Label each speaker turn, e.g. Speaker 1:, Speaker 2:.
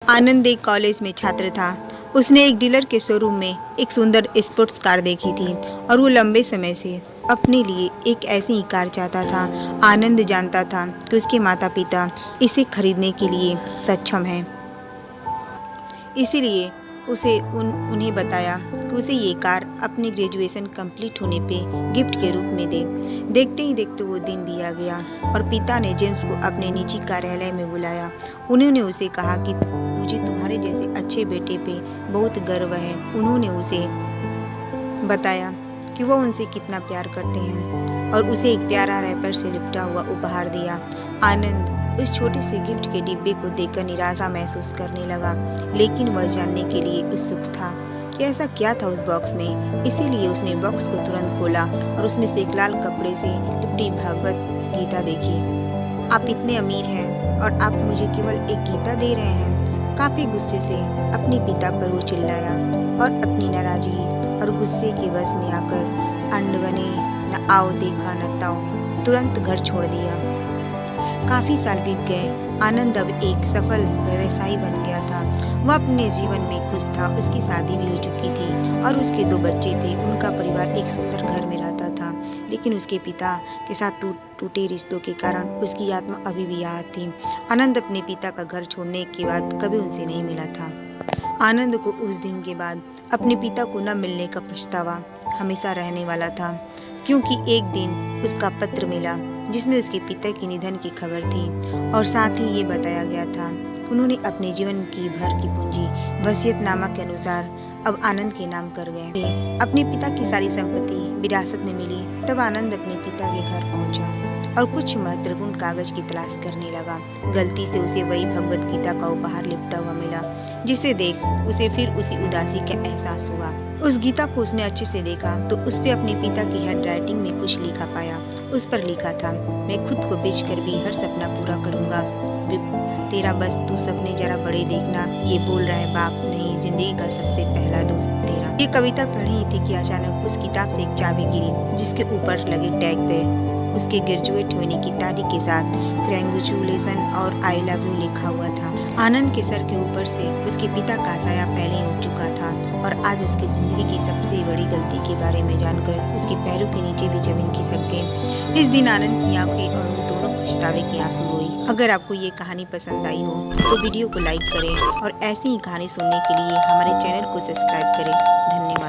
Speaker 1: आनंद एक कॉलेज में छात्र था। उसने एक डीलर के शोरूम में एक सुंदर स्पोर्ट्स कार देखी थी और वो लंबे समय से अपने लिए एक ऐसी ही कार चाहता था। आनंद जानता था कि उसके माता पिता इसे खरीदने के लिए सक्षम हैं, इसीलिए उसे उन्हें बताया कि उसे ये कार अपनी ग्रेजुएशन कंप्लीट होने पे गिफ्ट के रूप में दे। देखते ही देखते वो दिन भी आ गया और पिता ने जेम्स को अपने निजी कार्यालय में बुलाया। उन्होंने उसे कहा कि मुझे तुम्हारे जैसे अच्छे बेटे पे बहुत गर्व है। उन्होंने उसे बताया कि वो उनसे कितना प्यार करते हैं और उसे एक प्यारा रैपर से लिपटा हुआ उपहार दिया। आनंद उस छोटे से गिफ्ट के डिब्बे को देखकर निराशा महसूस करने लगा, लेकिन वह जानने के लिए उत्सुक था कि ऐसा क्या था उस बॉक्स में। इसीलिए उसने बॉक्स को तुरंत खोला और उसमें से एक लाल कपड़े से लिपटी भगवत गीता देखी। आप इतने अमीर हैं और आप मुझे केवल एक गीता दे रहे हैं। काफी गुस्से से अपने पिता पर वो चिल्लाया और अपनी नाराजगी और गुस्से के वश में आकर अनबने न आओ देखा न ताओ तुरंत घर छोड़ दिया। काफी साल बीत गए। आनंद अब एक सफल व्यवसायी बन गया था। वह अपने जीवन में खुश था। उसकी शादी भी हो चुकी थी और उसके 2 बच्चे थे। उनका परिवार एक सुंदर घर में रहता था, लेकिन उसके पिता के साथ टूटे रिश्तों के कारण उसकी आत्मा अभी भी याद थी। आनंद अपने पिता का घर छोड़ने के बाद कभी उनसे नहीं मिला था। आनंद को उस दिन के बाद अपने पिता को न मिलने का पछतावा हमेशा रहने वाला था, क्योंकि एक दिन उसका पत्र मिला जिसमें उसके पिता के निधन की खबर थी और साथ ही ये बताया गया था उन्होंने अपने जीवन की भर की पूंजी वसीयतनामा के अनुसार अब आनंद के नाम कर गए। अपने पिता की सारी संपत्ति विरासत में मिली। तब आनंद अपने पिता के घर पहुंचा और कुछ महत्वपूर्ण कागज की तलाश करने लगा। गलती से उसे वही भगवत गीता का उपहार लिपटा हुआ मिला, जिसे देख उसे फिर उसी उदासी का एहसास हुआ। उस गीता को उसने अच्छे से देखा तो उस पे अपने पिता की हैंडराइटिंग में कुछ लिखा पाया। उस पर लिखा था, मैं खुद को बेचकर भी हर सपना पूरा करूंगा। तेरा बस तू सपने जरा बड़े देखना, ये बोल रहा है बाप नहीं, जिंदगी का सबसे पहला दोस्त तेरा। ये कविता पढ़ी ही थी कि अचानक उस किताब से एक चाबी गिरी, जिसके ऊपर लगे टैग पे उसके ग्रेजुएट होने की तारीख के साथ कांग्रेचुलेशन और आई लव यू लिखा हुआ था। आनंद के सर के ऊपर से उसके पिता का साया पहले ही उठ चुका था और आज उसकी जिंदगी की सबसे बड़ी गलती के बारे में जानकर उसके पैरों के नीचे भी जमीन खिसक गई। इस दिन आनंद की आंखें और वो दोनों पछतावे की आंसू रोई। अगर आपको ये कहानी पसंद आई हो तो वीडियो को लाइक करें और ऐसी ही कहानी सुनने के लिए हमारे चैनल को सब्सक्राइब करें। धन्यवाद।